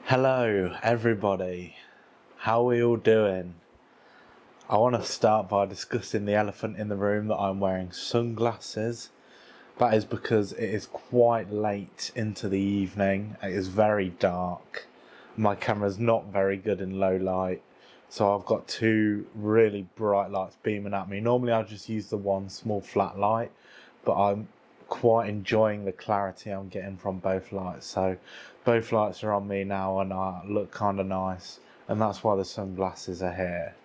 Hello, everybody. How are we all doing? I want to start by discussing the elephant in the room that I'm wearing sunglasses. That is because it is quite late into the evening. It is very dark. My camera's not very good in low light, so I've got two really bright lights beaming at me. Normally I just use the one small flat light, but I'm quite enjoying the clarity I'm getting from both lights. So both lights are on me now and I look kind of nice, and that's why the sunglasses are here.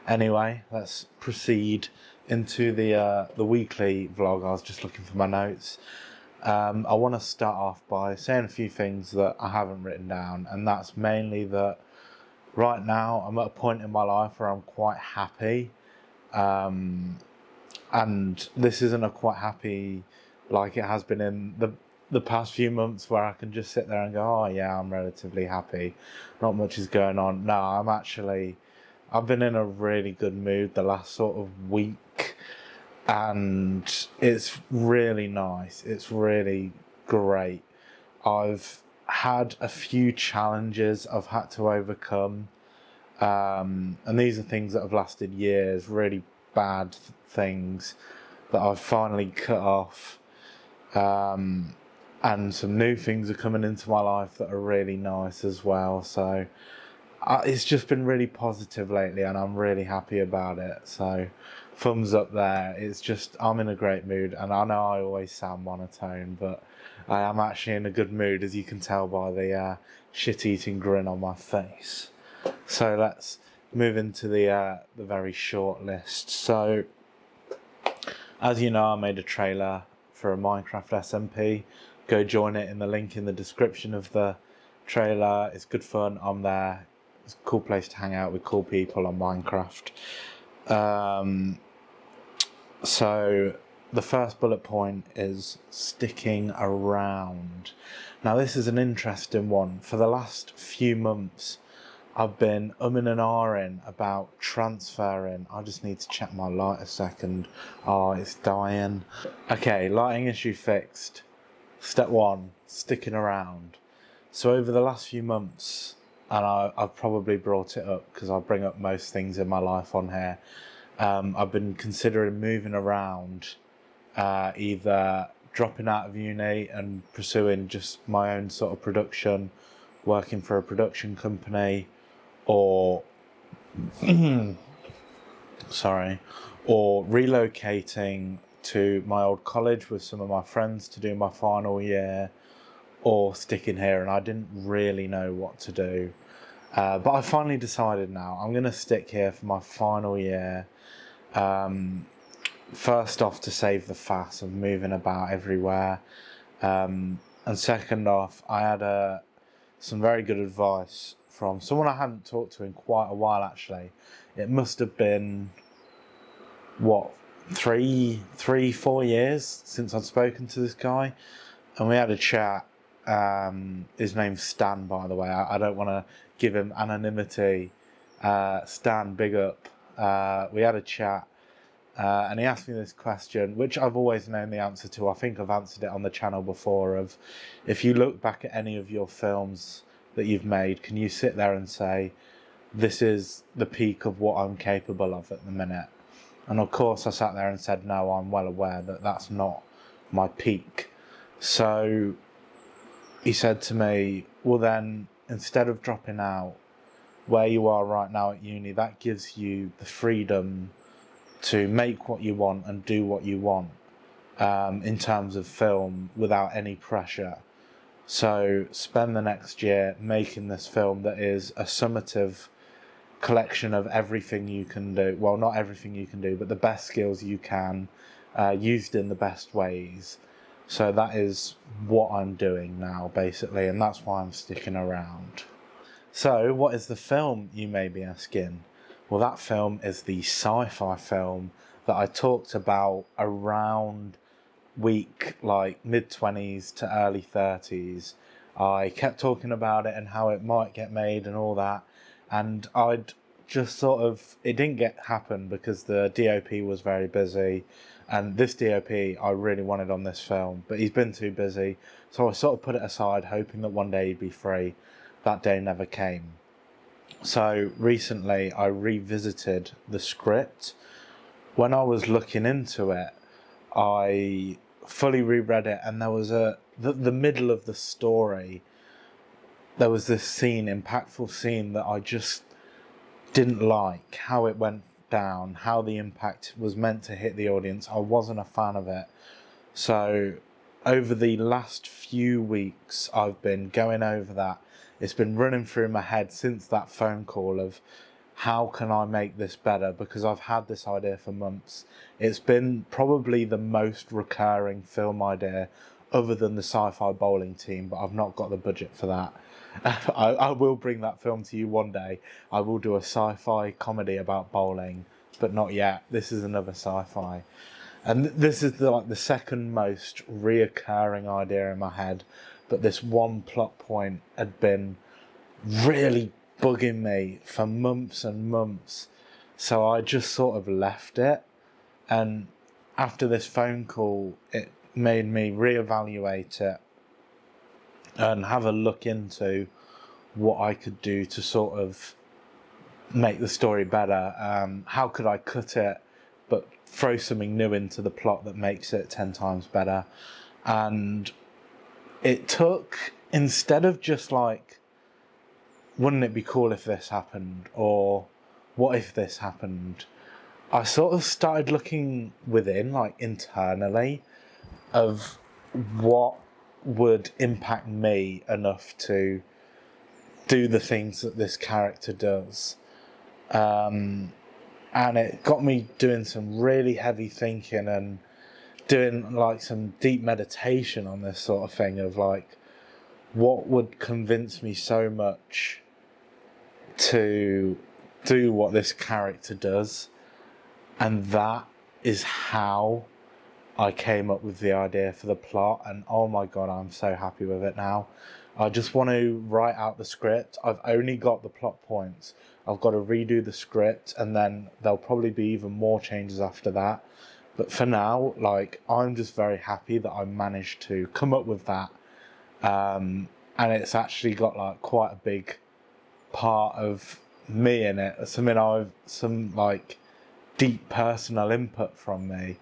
Anyway, let's proceed into the weekly vlog. I was just looking for my notes. I want to start off by saying a few things that I haven't written down, and that's mainly that right now I'm at a point in my life where I'm quite happy, and this isn't a quite happy like it has been in the past few months where I can just sit there and go, oh yeah, I'm relatively happy, not much is going on. No, I've been in a really good mood the last sort of week, and it's really nice. It's really great. I've had a few challenges I've had to overcome, and these are things that have lasted years, really bad things that I've finally cut off. And some new things are coming into my life that are really nice as well. So it's just been really positive lately, and I'm really happy about it. So thumbs up there. It's just, I'm in a great mood, and I know I always sound monotone, but I am actually in a good mood, as you can tell by the shit-eating grin on my face. So let's move into the very short list. So as you know, I made a trailer for a Minecraft SMP. Go join it in the link in the description of the trailer. It's good fun. I'm there. It's a cool place to hang out with cool people on Minecraft. So the first bullet point is sticking around. Now this is an interesting one. For the last few months I've been umming and ahhing about transferring. I just need to check my light a second. Oh, it's dying. Okay, lighting issue fixed. Step one, sticking around. So over the last few months, and I've probably brought it up because I bring up most things in my life on here, I've been considering moving around, either dropping out of uni and pursuing just my own sort of production, working for a production company, or or relocating to my old college with some of my friends to do my final year, or sticking here. And I didn't really know what to do, but I finally decided now I'm going to stick here for my final year. First off, to save the fuss of moving about everywhere, and second off, I had some very good advice from someone I hadn't talked to in quite a while. Actually, it must have been what, 4 years since I'd spoken to this guy, and we had a chat. His name's Stan, by the way. I don't want to give him anonymity. Stan, big up. We had a chat, and he asked me this question, which I've always known the answer to. I think I've answered it on the channel before, of if you look back at any of your films that you've made, can you sit there and say, this is the peak of what I'm capable of at the minute? And of course I sat there and said, no, I'm well aware that that's not my peak. So he said to me, well then, instead of dropping out where you are right now at uni, that gives you the freedom to make what you want and do what you want, in terms of film, without any pressure. So spend the next year making this film that is a summative collection of everything you can do. Well, not everything you can do, but the best skills you can, used in the best ways. So that is what I'm doing now, basically, and that's why I'm sticking around. So what is the film, you may be asking? Well, that film is the sci-fi film that I talked about around week like mid-20s to early 30s. I kept talking about it and how it might get made and all that, and I'd just sort of, it didn't happen because the DOP was very busy, and this DOP I really wanted on this film, but he's been too busy, so I sort of put it aside, hoping that one day he'd be free. that day never came. So recently I revisited the script. When I was looking into it, I fully reread it, and there was the middle of the story, there was this scene, impactful scene, that I just didn't like how it went down, how the impact was meant to hit the audience. I wasn't a fan of it. So over the last few weeks, I've been going over that. It's been running through my head since that phone call of how can I make this better, because I've had this idea for months. It's been probably the most recurring film idea other than the Sci-Fi Bowling Team, but I've not got the budget for that. I will bring that film to you one day. I will do a sci-fi comedy about bowling, but not yet. This is another sci-fi. And this is the second most reoccurring idea in my head, but this one plot point had been really bugging me for months and months. So I just sort of left it. And after this phone call, it made me reevaluate it and have a look into what I could do to sort of make the story better. How could I cut it, but throw something new into the plot that makes it 10 times better? And it took, instead of just like, wouldn't it be cool if this happened? Or what if this happened? I sort of started looking within, like internally, of what would impact me enough to do the things that this character does. And it got me doing some really heavy thinking and doing like some deep meditation on this sort of thing of like, what would convince me so much to do what this character does. And that is how I came up with the idea for the plot, and oh my god, I'm so happy with it now. I just want to write out the script. I've only got the plot points. I've got to redo the script, and then there'll probably be even more changes after that. But for now, like, I'm just very happy that I managed to come up with that. And it's actually got like quite a big part of me in it. Some like deep personal input from me.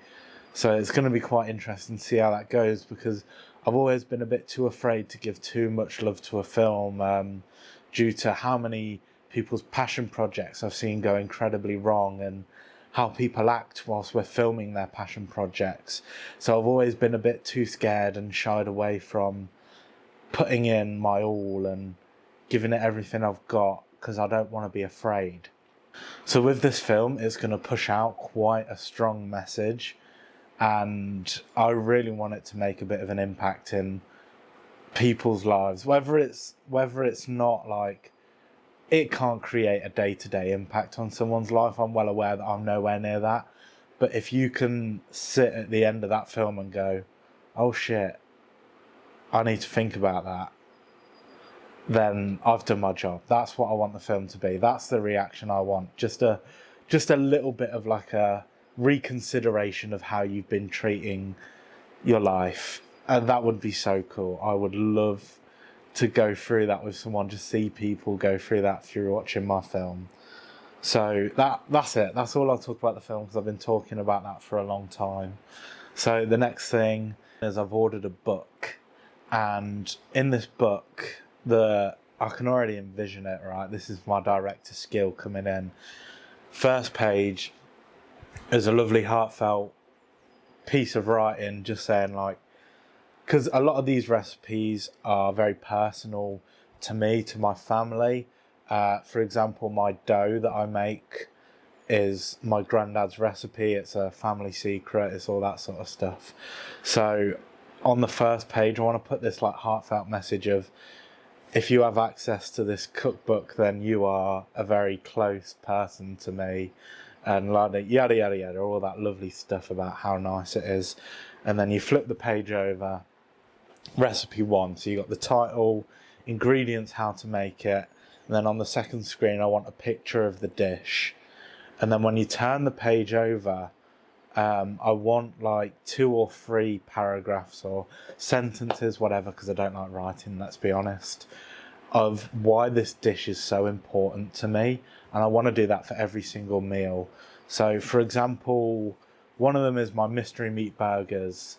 So it's going to be quite interesting to see how that goes, because I've always been a bit too afraid to give too much love to a film due to how many people's passion projects I've seen go incredibly wrong, and how people act whilst we're filming their passion projects. So I've always been a bit too scared and shied away from putting in my all and giving it everything I've got, because I don't want to be afraid. So with this film, it's going to push out quite a strong message, and I really want it to make a bit of an impact in people's lives. Whether it's not like, it can't create a day-to-day impact on someone's life. I'm well aware that I'm nowhere near that. But if you can sit at the end of that film and go, oh shit, I need to think about that, then I've done my job. That's what I want the film to be. That's the reaction I want. Just a little bit of like a reconsideration of how you've been treating your life. And that would be so cool. I would love to go through that with someone, just see people go through that through watching my film. So that's it. That's all I'll talk about the film, because I've been talking about that for a long time. So the next thing is I've ordered a book, and in this book, I can already envision it, right? This is my director skill coming in. First page is a lovely heartfelt piece of writing just saying like, because a lot of these recipes are very personal to me, to my family. For example, my dough that I make is my granddad's recipe. It's a family secret. It's all that sort of stuff. So on the first page, I want to put this like heartfelt message of, if you have access to this cookbook, then you are a very close person to me, and like yada yada yada, all that lovely stuff about how nice it is. And then you flip the page over, recipe 1, so you got the title, ingredients, how to make it, and then on the second screen I want a picture of the dish. And then when you turn the page over, I want like 2 or 3 paragraphs or sentences, whatever, because I don't like writing, let's be honest, of why this dish is so important to me, and I want to do that for every single meal. So, for example, one of them is my mystery meat burgers.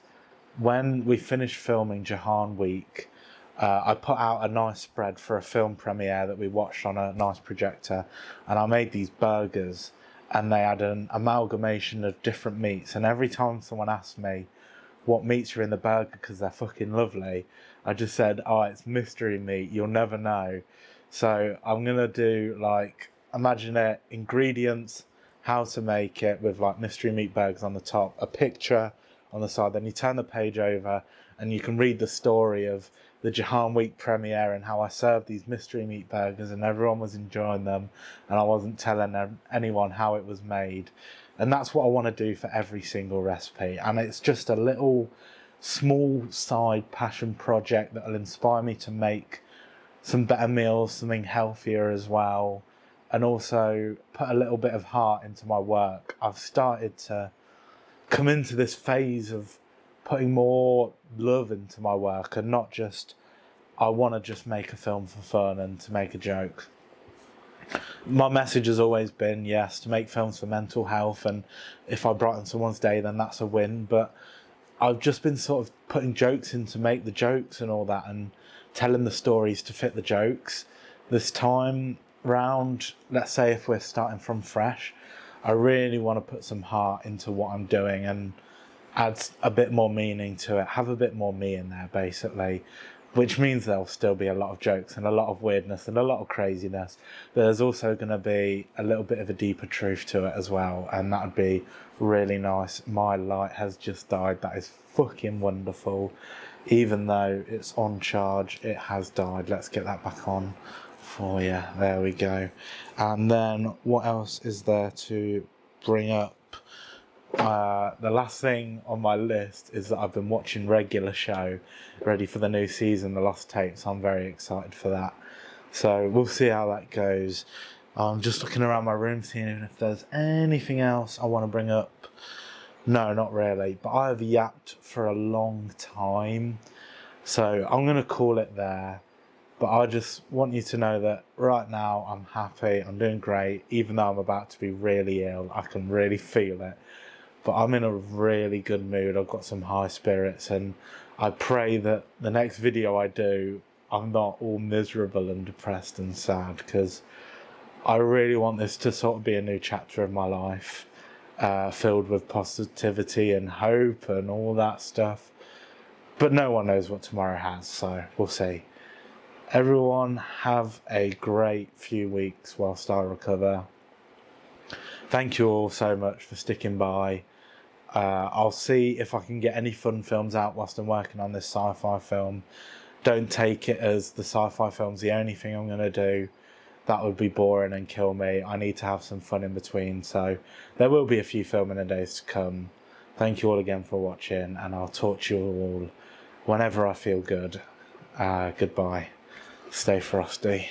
When we finished filming Jahan Week, I put out a nice spread for a film premiere that we watched on a nice projector, and I made these burgers, and they had an amalgamation of different meats. And every time someone asked me what meats are in the burger because they're fucking lovely, I just said, oh, it's mystery meat, you'll never know. So I'm gonna do, like, imagine it, ingredients, how to make it, with like mystery meat burgers on the top, a picture on the side, then you turn the page over and you can read the story of the Jahan Week premiere and how I served these mystery meat burgers and everyone was enjoying them and I wasn't telling anyone how it was made. And that's what I want to do for every single recipe. And it's just a little small side passion project that will inspire me to make some better meals, something healthier as well, and also put a little bit of heart into my work. I've started to come into this phase of putting more love into my work and not just, I want to just make a film for fun and to make a joke. My message has always been, yes, to make films for mental health, and if I brighten someone's day, then that's a win. But I've just been sort of putting jokes in to make the jokes and all that, and telling the stories to fit the jokes. This time round, let's say if we're starting from fresh, I really want to put some heart into what I'm doing and add a bit more meaning to it, have a bit more me in there, basically. Which means there'll still be a lot of jokes and a lot of weirdness and a lot of craziness. But there's also going to be a little bit of a deeper truth to it as well. And that would be really nice. My light has just died. That is fucking wonderful. Even though it's on charge, it has died. Let's get that back on for you. There we go. And then what else is there to bring up? The last thing on my list is that I've been watching Regular Show, ready for the new season, The Lost Tapes. I'm very excited for that. So we'll see how that goes. I'm just looking around my room, seeing if there's anything else I want to bring up. No, not really. But I have yapped for a long time. So I'm going to call it there. But I just want you to know that right now I'm happy, I'm doing great, even though I'm about to be really ill. I can really feel it. But I'm in a really good mood. I've got some high spirits, and I pray that the next video I do, I'm not all miserable and depressed and sad, because I really want this to sort of be a new chapter of my life, filled with positivity and hope and all that stuff. But no one knows what tomorrow has, so we'll see. Everyone have a great few weeks whilst I recover. Thank you all so much for sticking by. I'll see if I can get any fun films out whilst I'm working on this sci-fi film. Don't take it as the sci-fi film's the only thing I'm going to do. That would be boring and kill me. I need to have some fun in between. So there will be a few filming days to come. Thank you all again for watching, and I'll talk to you all whenever I feel good. Goodbye. Stay frosty.